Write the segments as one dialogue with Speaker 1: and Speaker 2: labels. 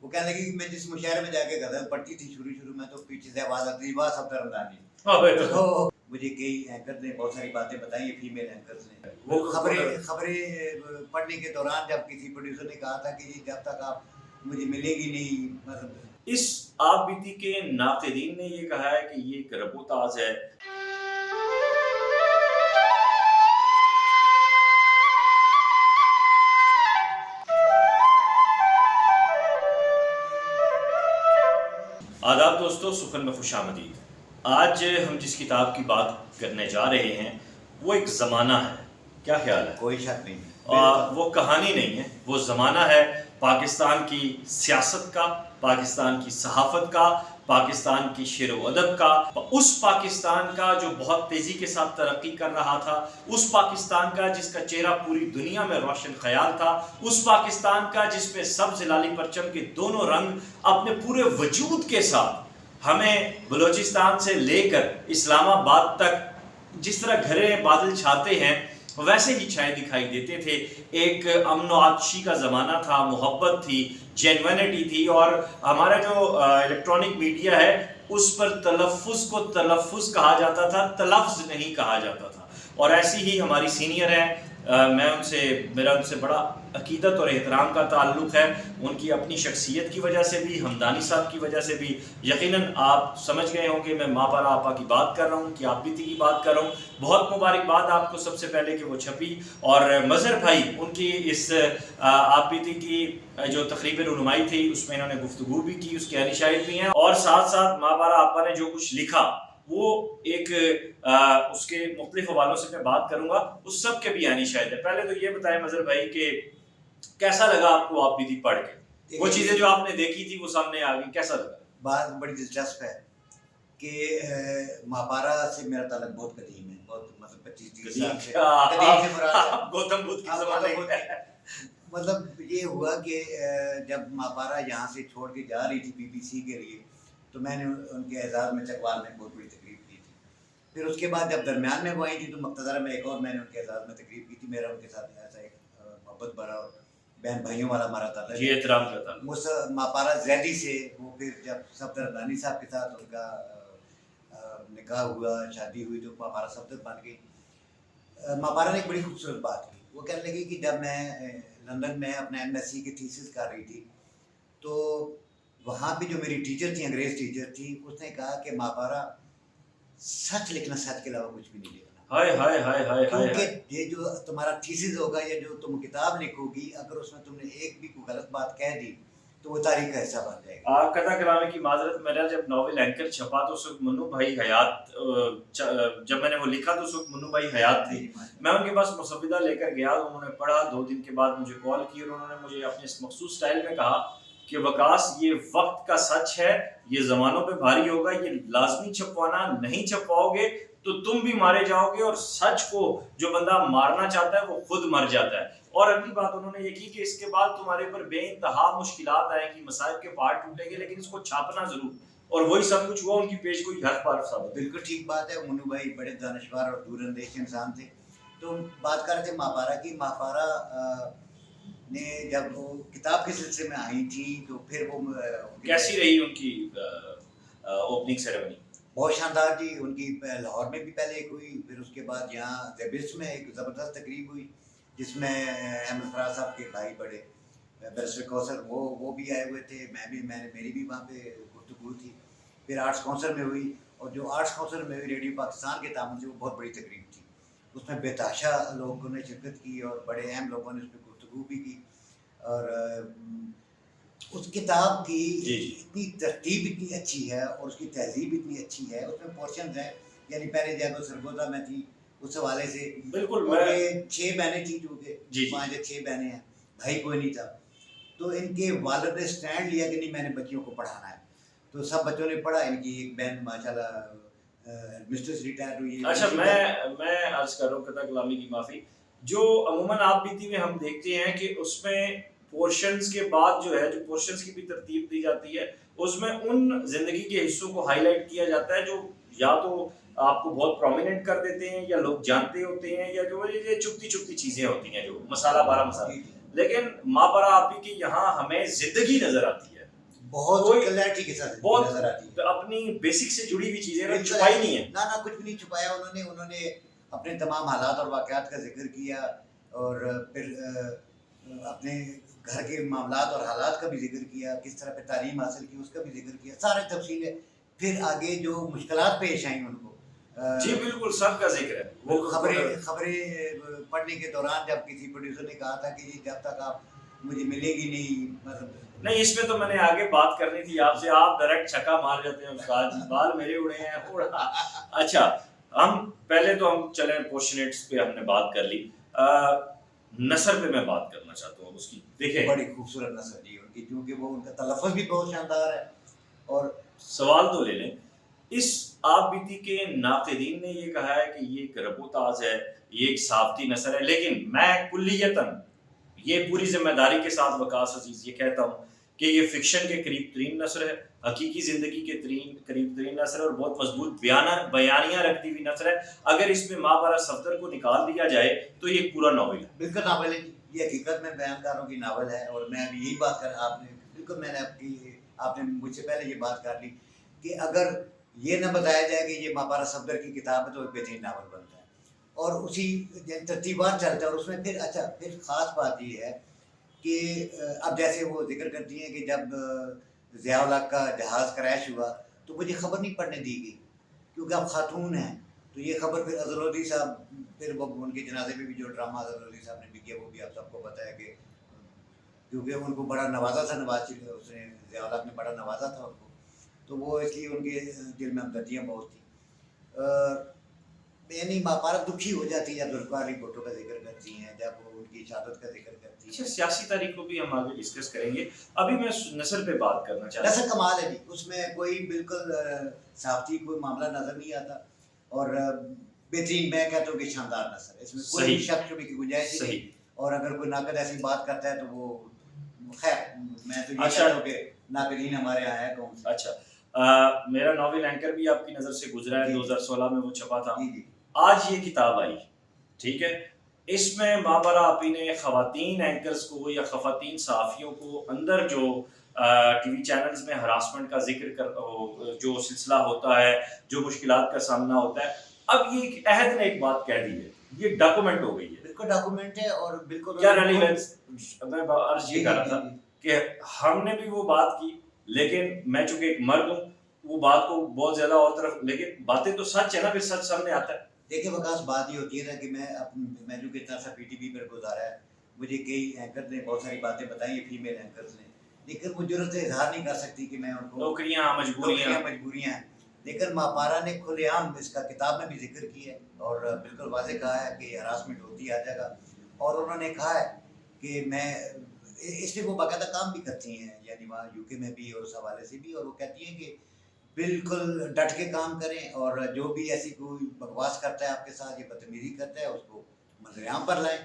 Speaker 1: وہ کہنے لگی کہ میں جس مشاعرے میں جا کے غزل پڑھتی تھی شروع میں، تو پیچھے سے آواز آتی تھی واہ صفدر رمضانی. تو مجھے کئی اینکر نے بہت ساری باتیں بتائی ہیں، فیمیل اینکرز نے. وہ خبریں پڑھنے کے دوران جب کسی پروڈیوسر نے کہا تھا کہ جب تک آپ مجھے ملے گی نہیں، مطلب
Speaker 2: اس آپ بیتی کے ناقدین نے یہ کہا ہے کہ یہ ایک رب و تاز ہے. آداب دوستو، سخن میں خوش آمدید. آج ہم جس کتاب کی بات کرنے جا رہے ہیں وہ ایک زمانہ ہے. کیا خیال ہے؟
Speaker 1: کوئی شک نہیں.
Speaker 2: وہ کہانی نہیں ہے، وہ زمانہ ہے پاکستان کی سیاست کا، پاکستان کی صحافت کا، پاکستان کی شعر و ادب کا، اس پاکستان کا جو بہت تیزی کے ساتھ ترقی کر رہا تھا، اس پاکستان کا جس کا چہرہ پوری دنیا میں روشن خیال تھا، اس پاکستان کا جس میں سبز لالی پرچم کے دونوں رنگ اپنے پورے وجود کے ساتھ ہمیں بلوچستان سے لے کر اسلام آباد تک جس طرح گھرے بادل چھاتے ہیں ویسے ہی چھائے دکھائی دیتے تھے. ایک امن و آتشی کا زمانہ تھا، محبت تھی، جینوینٹی تھی، اور ہمارا جو الیکٹرانک میڈیا ہے اس پر تلفظ کو تلفظ کہا جاتا تھا، تلفظ نہیں کہا جاتا تھا. اور ایسی ہی ہماری سینئر ہیں، میرا ان سے بڑا عقیدت اور احترام کا تعلق ہے، ان کی اپنی شخصیت کی وجہ سے بھی، ہمدانی صاحب کی وجہ سے بھی. یقیناً آپ سمجھ گئے ہوں کہ میں ماں پارا آپا کی بات کر رہا ہوں، کہ آپ بیتی کی بات کر رہا ہوں. بہت مبارکباد آپ کو سب سے پہلے کہ وہ چھپی، اور مظہر بھائی ان کی اس آپ بیتی کی جو تقریب رونمائی تھی اس میں انہوں نے گفتگو بھی کی، اس کے علی شاہد بھی ہیں، اور ساتھ ساتھ ماں پارا آپا نے جو کچھ لکھا وہ ایک اس کے مختلف حوالوں سے میں بات کروں گا، اس سب کے بھی عینی شاہد ہے. پہلے تو یہ بتائیں مظہر بھائی کہ کیسا لگا آپ کو آپ بیتی پڑھ کے؟ وہ چیزیں جو آپ نے دیکھی تھی وہ سامنے آ گئی، کیسا لگا؟
Speaker 1: بات بڑی دلچسپ ہے کہ ماپارا سے میرا تعلق بہت قدیم ہے، بہت مطلب 25-30 سال سے. قدیم سے مراد
Speaker 2: گوتم بدھ کی زمانے
Speaker 1: مطلب یہ ہوا کہ جب ماپارا یہاں سے چھوڑ کے جا رہی تھی BBC کے لیے، تو میں نے ان کے اعزاز میں چکوال میں بہت بڑی تقریب کی تھی. پھر اس کے بعد جب درمیان میں وہ آئی تھی تو مقتدرہ میں ایک اور میں نے ان کے اعزاز میں تقریب کی تھی. میرا ان کے ساتھ ایسا ایک محبت بھرا اور بہن بھائیوں والا ہمارا تعلق
Speaker 2: یہ احترام کرتا ہوں.
Speaker 1: ماپارا زیدی سے وہ پھر جب صفدر رمضانی صاحب کے ساتھ ان کا نکاح ہوا، شادی ہوئی، تو ماپارا صفدر بن گئی. ماپارا نے ایک بڑی خوبصورت بات کی. وہ کہنے لگی کہ جب میں لندن میں اپنا MSc کی تھیسس کر رہی تھی تو وہاں پہ جو میری ٹیچر تھی، انگریز ٹیچر تھی، اس نے کہا کہ ماپارا سچ لکھنا، سچ کے علاوہ کچھ بھی نہیں لکھنا.
Speaker 2: ہائے ہائے ہائے ہائے،
Speaker 1: کیونکہ یہ جو تمہارا تھیسس ہوگا یا جو تم کتاب لکھو گی، اگر اس میں تم نے ایک بھی کوئی غلط بات کہہ دی تو وہ تاریخ کا حصہ بن جائے گا.
Speaker 2: آپ قطع کرانے کی معذرت، میرا جب ناول اینکر چھپا تو اس وقت منو بھائی حیات، جب میں نے وہ لکھا تو اس وقت منو بھائی حیات تھی. میں ان کے پاس مسودہ لے کر گیا، انہوں نے پڑھا، 2 دن کے بعد مجھے کال کی اور انہوں نے مجھے اپنے اس مخصوص سٹائل میں کہا کہ وکاس یہ وقت کا سچ ہے، یہ زمانوں پہ بھاری ہوگا، یہ لازمی چھپوانا، نہیں چھپواؤ گے تو تم بھی مارے جاؤ گے، اور سچ کو جو بندہ مارنا چاہتا ہے وہ خود مر جاتا ہے. اور اگلی بات انہوں نے یہ کی کہ اس کے بعد تمہارے اوپر بے انتہا مشکلات آئیں گی، مصائب کے پہاڑ ٹوٹیں گے، لیکن اس کو چھاپنا ضرور. اور وہی سب کچھ ہوا، ان کی پیش گوئی حرف بار ثابت.
Speaker 1: بالکل ٹھیک بات ہے. منو بھائی بڑے دانشور اور دور اندیش انسان تھے. تو بات کر رہے تھے ماپارا کی. ماپارا نے جب وہ کتاب کے سلسلے میں آئی تھی تو پھر وہ
Speaker 2: کیسی رہی ان کی اوپننگ سیریمنی؟
Speaker 1: بہت شاندار جی. ان کی لاہور میں بھی پہلے ایک ہوئی، پھر اس کے بعد یہاں زیبس میں ایک زبردست تقریب ہوئی جس میں احمد فراز صاحب کے بھائی بڑے بیرسٹر کوثر وہ بھی آئے ہوئے تھے. میری بھی وہاں پہ گفتگو تھی. پھر آرٹس کونسل میں ہوئی، اور جو آرٹس کونسل میں ہوئی ریڈیو پاکستان کے تعاون سے، وہ بہت بڑی تقریب تھی. اس میں بے تحاشا لوگوں نے شرکت کی اور بڑے اہم لوگوں نے اس پہ گفتگو بھی کی. اور اس کتاب کی اتنی ترتیب اتنی اچھی ہے اور اس کی تہذیب اتنی اچھی ہے. اس میں پورشنز ہیں، یعنی پہلے جب سرگودا میں تھی اس حوالے سے.
Speaker 2: بالکل.
Speaker 1: یہ 6 بہنیں تھیں، چونکہ 5 یا 6 بہنیں ہیں، بھائی کوئی نہیں تھا. تو ان کے والد نے سٹینڈ لیا کہ نہیں، میں نے بچیوں کو پڑھانا ہے. تو سب بچوں نے پڑھا. ان کی ایک بہن ماشاءاللہ مسٹرس ریٹائر ہوئی ہے.
Speaker 2: اچھا، میں عرض کر رہا ہوں قطع کلامی کی معافی. جو عموماً آپ بیتی میں ہم دیکھتے ہیں کہ اس میں پورشنز کے بعد جو ہے، جو پورشنز کی بھی ترتیب دی جاتی ہے، اس میں ان زندگی کے حصوں کو ہائی لائٹ کیا جاتا ہے جو یا تو آپ کو بہت پرومیننٹ کر دیتے ہیں، یا لوگ جانتے ہوتے ہیں، یا جو یہ چپتی چپتی چیزیں ہوتی ہیں جو مسالہ بارہ مسالہ. لیکن ماں پرا آپ کی یہاں ہمیں زندگی نظر آتی ہے.
Speaker 1: بہت
Speaker 2: کوئی
Speaker 1: کلیئرٹی کے ساتھ نظر
Speaker 2: بہت
Speaker 1: آتی ہے.
Speaker 2: اپنی بیسک سے جڑی ہوئی چیزیں
Speaker 1: بالکل
Speaker 2: چھپائی
Speaker 1: ایسے-
Speaker 2: نہیں ہے.
Speaker 1: نہ کچھ بھی نہیں چھپایا انہوں نے اپنے تمام حالات اور واقعات کا ذکر کیا اور پھر اپنے گھر کے معاملات اور حالات کا بھی ذکر کیا, کس طرح پہ تعلیم حاصل کی اس کا بھی ذکر کیا, سارے تفصیلیں. پھر آگے جو مشکلات پیش آئیں ان کو,
Speaker 2: جی بالکل سب کا ذکر ہے.
Speaker 1: وہ خبریں پڑھنے کے دوران جب کسی پروڈیوسر نے کہا تھا کہ جب تک آپ مجھے ملے گی نہیں, مطلب
Speaker 2: نہیں اس میں تو میں نے آگے بات کرنی تھی آپ سے, آپ ڈائریکٹ چھکا مار جاتے ہیں استاد جی, بال میرے اڑے ہیں. اچھا ہم پہلے تو ہم چلیں پورشنیٹس پہ ہم نے بات کر لی, نثر پہ میں بات کرنا چاہتا ہوں اس کی. دیکھیں
Speaker 1: بڑی خوبصورت نثر جی ان کی, کیونکہ وہ ان کا تلفظ بھی بہت شاندار ہے. اور
Speaker 2: سوال تو لے لیں, اس آپ بیتی کے ناقدین نے یہ کہا ہے کہ یہ ایک رب و تاز ہے, یہ ایک صافتی نثر ہے, لیکن میں کلیتاً یہ پوری ذمہ داری کے ساتھ وقاص عزیز یہ کہتا ہوں کہ یہ فکشن کے قریب ترین نثر ہے, حقیقی زندگی کے قریب ترین نثر ہے اور بہت مضبوط بیانیاں رکھتی ہوئی نثر ہے. اگر اس میں مابارہ صفدر کو نکال دیا جائے تو یہ ایک پورا ناول ہے.
Speaker 1: بالکل ناول ہے, یہ حقیقت میں بیانکاروں کی ناول ہے. اور میں ابھی یہی بات کر, آپ نے بالکل, میں نے آپ نے مجھ سے پہلے یہ بات کر لی کہ اگر یہ نہ بتایا جائے کہ یہ مابارہ صفدر کی کتاب ہے تو ایک بہترین ناول بنتا ہے. اور اسی ترتیبات چلتا ہے. اور اس میں پھر اچھا پھر خاص بات یہ ہے کہ اب جیسے وہ ذکر کرتی ہیں کہ جب ضیاء الحق کا جہاز کریش ہوا تو مجھے خبر نہیں پڑنے دی گئی کیونکہ آپ خاتون ہیں. تو یہ خبر پھر اظہرالدی صاحب, پھر وہ ان کے جنازے میں بھی جو ڈرامہ اظہرالدی صاحب نے بھی کیا وہ بھی آپ سب کو پتہ ہے کہ کیونکہ ان کو بڑا نوازا تھا, اس نے ضیاء الحق نے بڑا نوازا تھا ان کو, تو وہ اس لیے ان کے دل میں ہمدردیاں بہت تھیں. یعنی ماپارت دکھی ہو جاتی ہے جب ذوالفقار علی بھٹو کا ذکر کرتی ہیں, جب وہ ان کی شہادت کا ذکر کرتی ہیں.
Speaker 2: اچھا سیاسی تاریخ کو بھی ہم آگے ڈسکس کریں گے, ابھی میں نثر پہ بات کرنا چاہتا ہوں.
Speaker 1: نثر کمال ہے جی, اس میں کوئی بالکل صافتی کوئی معاملہ نظر نہیں آتا اور بہترین, میں کہتا ہوں کہ شاندار نثر ہے, اس میں کوئی شک شبے کی گنجائش نہیں. اور اگر کوئی ناقد ایسی بات کرتا ہے تو وہ خیر, میں تو یہ کہتا ہوں کہ ناقدین ہمارے یہاں ہے کون سے.
Speaker 2: اچھا میرا ناول اینکر بھی آپ کی نظر سے گزرا ہے, 2016 میں وہ چھپا تھا. آج یہ کتاب آئی, ٹھیک ہے, اس میں مابرہ آپی نے خواتین اینکرز کو یا خواتین صحافیوں کو اندر جو ٹی وی چینلز میں ہراسمنٹ کا ذکر جو سلسلہ ہوتا ہے, جو مشکلات کا سامنا ہوتا ہے, اب یہ ایک عہد نے ایک بات کہہ دی ہے, یہ ڈاکومنٹ ہو گئی ہے.
Speaker 1: بالکل ڈاکومنٹ ہے اور بالکل
Speaker 2: کیا ریلیونس, میں عرض یہ کر رہا تھا کہ ہم نے بھی وہ بات کی, لیکن میں چونکہ ایک مرد ہوں وہ بات کو بہت زیادہ اور طرف, لیکن باتیں تو سچ ہے نا, پھر سچ سامنے آتا ہے.
Speaker 1: دیکھیں وکاس, بات یہ ہوتی ہے نا کہ میں جو کتنا سا پی ٹی وی پر گزارا ہے, مجھے کئی اینکر نے بہت ساری باتیں بتائی ہیں, فیمیل اینکرز نے, لیکن وہ جرأت سے اظہار نہیں کر سکتی کہ میں ان کو
Speaker 2: نوکریاں
Speaker 1: مجبوریاں ہیں. لیکن ماپارہ نے کھلے عام اس کا کتاب میں بھی ذکر کیا ہے اور بالکل واضح کہا ہے کہ ہراسمنٹ ہوتی ہے ہر جگہ. اور انہوں نے کہا ہے کہ میں اس لیے وہ باقاعدہ کام بھی کرتی ہیں, یعنی وہاں یو کے میں بھی اور اس حوالے سے بھی, اور وہ کہتی ہیں کہ بالکل ڈٹ کے کام کریں اور جو بھی ایسی کوئی بکواس کرتا ہے آپ کے ساتھ, یہ بدتمیزی کرتا ہے, اس کو منظر عام پر لائیں.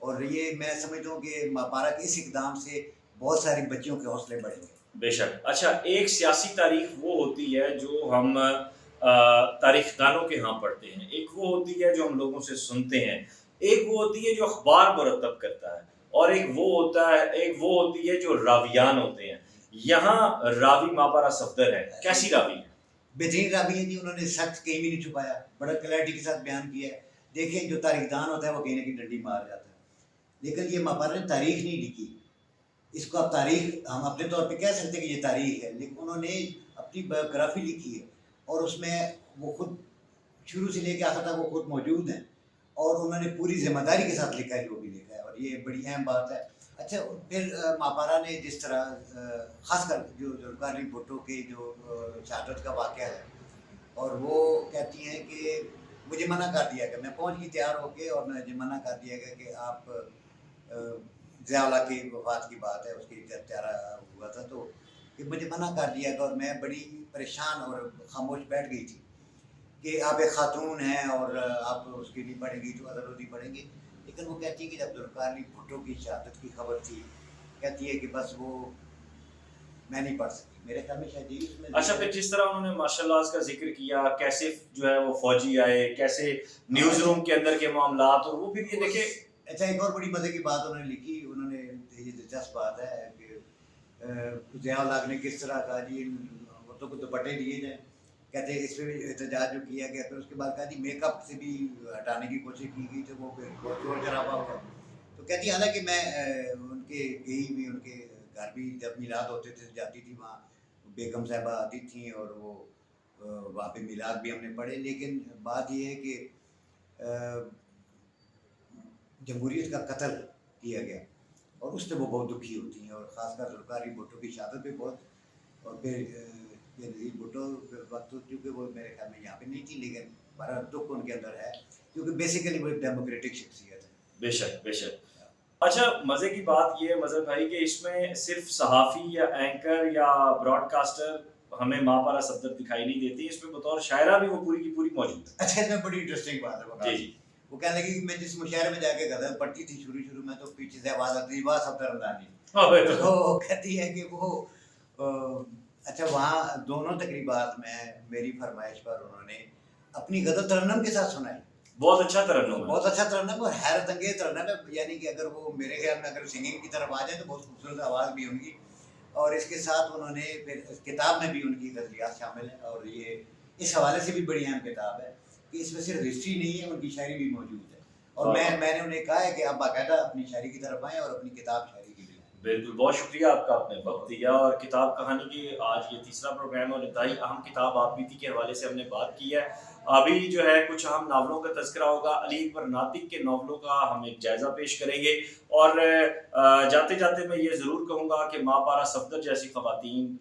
Speaker 1: اور یہ میں سمجھتا ہوں کہ ماپارہ کے اس اقدام سے بہت ساری بچیوں کے حوصلے بڑھیں گے.
Speaker 2: بے شک. اچھا ایک سیاسی تاریخ وہ ہوتی ہے جو ہم تاریخ دانوں کے ہاں پڑھتے ہیں, ایک وہ ہوتی ہے جو ہم لوگوں سے سنتے ہیں, ایک وہ ہوتی ہے جو اخبار مرتب کرتا ہے, اور ایک وہ ہوتی ہے جو راویان ہوتے ہیں. یہاں راوی مابارہ صفدر ہے, کیسی راوی ہے؟
Speaker 1: بہترین راوی ہے جی, انہوں نے سچ کہیں بھی نہیں چھپایا, بڑا کلیئرٹی کے ساتھ بیان کیا ہے. دیکھیں جو تاریخ دان ہوتا ہے وہ کہیں نہ کہیں ڈنڈی مار جاتا ہے, لیکن یہ ماپارہ نے تاریخ نہیں لکھی. اس کو اب تاریخ ہم اپنے طور پہ کہہ سکتے ہیں کہ یہ تاریخ ہے, لیکن انہوں نے اپنی بایوگرافی لکھی ہے اور اس میں وہ خود شروع سے لے کے آخر تک وہ خود موجود ہیں, اور انہوں نے پوری ذمہ داری کے ساتھ لکھا ہے جو بھی لکھا ہے, اور یہ بڑی اہم بات ہے. اچھا پھر ماپارہ نے جس طرح خاص کر جو ذوالفقار علی بھٹو کے جو شہادت کا واقعہ ہے, اور وہ کہتی ہیں کہ مجھے منع کر دیا گیا, میں پہنچ گئی تیار ہو کے, اور مجھے منع کر دیا گیا کہ آپ ضیاء الحق کی وفات کی بات ہے, اس کی چارہ ہوا تھا, تو کہ مجھے منع کر دیا گیا, اور میں بڑی پریشان اور خاموش بیٹھ گئی تھی کہ آپ ایک خاتون ہیں اور آپ اس کے لیے پڑھیں گی تو اظہرالدی پڑھیں گے. لیکن وہ کہتی ہے کہ جب ذوالفقار علی بھٹو کی شہادت کی خبر تھی, کہتی ہے کہ بس وہ میں نہیں پڑھ سکی. میرے خیال میں شاید اس میں
Speaker 2: اچھا پھر جس طرح انہوں نے ماشاء اللہ کا ذکر کیا, کیسے جو ہے وہ فوجی آئے, کیسے نیوز روم کے اندر کے معاملات, اور وہ پھر یہ دیکھیں.
Speaker 1: اچھا ایک اور بڑی مزے کی بات انہوں نے لکھی, انہوں نے یہ دلچسپ بات ہے کہ ضیاء الحق نے کس طرح کہا جی ان عورتوں کو دوپٹے دیے جائیں، کہتے ہیں اس پہ بھی احتجاج جو کیا گیا. پھر اس کے بعد کہا جی میک اپ سے بھی ہٹانے کی کوشش کی گئی تو وہ پھر بہت زور شرابہ ہوا. تو کہتی حالانکہ میں ان کے گئی بھی ان کے گھر بھی جب میلاد ہوتے تھے جاتی تھی وہاں بیگم صاحبہ آتی تھیں اور وہ وہاں پہ میلاد بھی ہم نے پڑھے. لیکن بات یہ ہے کہ جمہوریت کا قتل کیا گیا اور اس سے وہ بہت دکھی ہوتی ہیں، اور خاص کر ذوالفقار علی بھٹو کی شہادت پہ بہت. اور پھر نظیر بھٹو وقت چونکہ وہ میرے خیال میں یہاں پہ نہیں تھی لیکن بڑا دکھ ان کے اندر ہے کیونکہ بیسیکلی وہ ایک ڈیموکریٹک شخصیت ہے.
Speaker 2: بے شک بے شک. اچھا مزے کی بات یہ ہے مظہر بھائی کہ اس میں صرف صحافی یا اینکر یا براڈ کاسٹر ہمیں ماپارا صفدر دکھائی نہیں دیتی، اس میں بطور شاعرہ بھی وہ پوری کی پوری موجود ہے.
Speaker 1: اچھا اس میں بڑی انٹرسٹنگ بات ہے
Speaker 2: جی جی.
Speaker 1: وہ کہنے لگی کہ میں جس مشاعرے میں جا کے غزل پڑھتی تھی شروع میں تو پیچھے سے آواز آتی تھی واہ صفدر رمضانی. تو وہ کہتی ہے کہ وہ اچھا وہاں دونوں تقریبات میں میری فرمائش پر انہوں نے اپنی غزل ترنم کے ساتھ سنائی.
Speaker 2: بہت اچھا ترنم ہے.
Speaker 1: بہت اچھا ترنم اور حیرت انگیز ترنم ہے. یعنی کہ اگر وہ میرے خیال میں اگر سنگنگ کی طرف آ جائیں تو بہت خوبصورت آواز بھی ان کی. اور اس کے ساتھ انہوں نے پھر اس کتاب میں بھی ان کی غزلیات شامل ہیں اور یہ اس حوالے سے بھی بڑی اہم کتاب ہے کہ اس میں صرف ہسٹری نہیں ہے، ان کی شاعری بھی موجود ہے. اور میں نے انہیں کہا ہے کہ آپ باقاعدہ اپنی شاعری کی طرف آئیں اور اپنی کتاب شاعری کی بھی.
Speaker 2: بالکل بہت شکریہ آپ کا، آپ نے وقت دیا. اور کتاب کہانی کی آج یہ تیسرا پروگرام اور انتہائی اہم کتاب آپ بیتی کے حوالے سے ہم نے بات کی ہے. ابھی جو ہے کچھ اہم ناولوں کا تذکرہ ہوگا، علی اکبر ناطق کے ناولوں کا ہم ایک جائزہ پیش کریں گے. اور جاتے جاتے میں یہ ضرور کہوں گا کہ ماں پارا صفدر جیسی خواتین،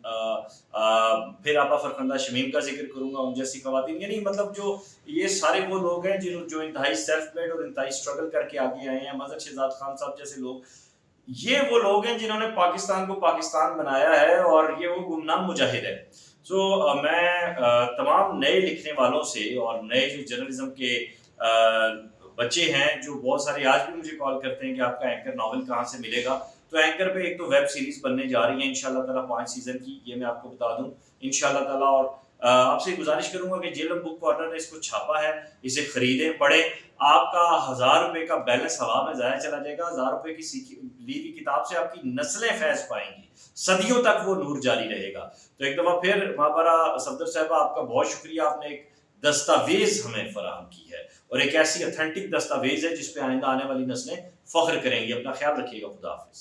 Speaker 2: پھر آپا فرخندہ شمیم کا ذکر کروں گا، ان جیسی خواتین، یعنی مطلب جو یہ سارے وہ لوگ ہیں جو انتہائی سیلف میڈ اور انتہائی اسٹرگل کر کے آگے آئے ہیں. مظہر شہزاد خان صاحب جیسے لوگ، یہ وہ لوگ ہیں جنہوں نے پاکستان کو پاکستان بنایا ہے اور یہ وہ گمنام مجاہد ہے. میں تمام نئے لکھنے والوں سے اور نئے جو جرنلزم کے بچے ہیں جو بہت سارے آج بھی مجھے کال کرتے ہیں کہ آپ کا اینکر ناول کہاں سے ملے گا، تو اینکر پہ ایک تو ویب سیریز بننے جا رہی ہے انشاءاللہ تعالیٰ 5 سیزن کی، یہ میں آپ کو بتا دوں انشاءاللہ تعالیٰ. اور آپ سے گزارش کروں گا کہ جیلم بک کارنر نے اس کو چھاپا ہے، اسے خریدیں پڑھیں. آپ کا 1000 روپے کا بیلنس ہوا میں ضائع چلا جائے گا. 1000 روپے کی لی ہوئی کتاب سے آپ کی نسلیں فیض پائیں گی، صدیوں تک وہ نور جاری رہے گا. تو ایک دفعہ پھر ماپارا صفدر صاحبہ آپ کا بہت شکریہ، آپ نے ایک دستاویز ہمیں فراہم کی ہے اور ایک ایسی اتھینٹک دستاویز ہے جس پہ آئندہ آنے والی نسلیں فخر کریں گی. اپنا خیال رکھیے گا. خدا حافظ.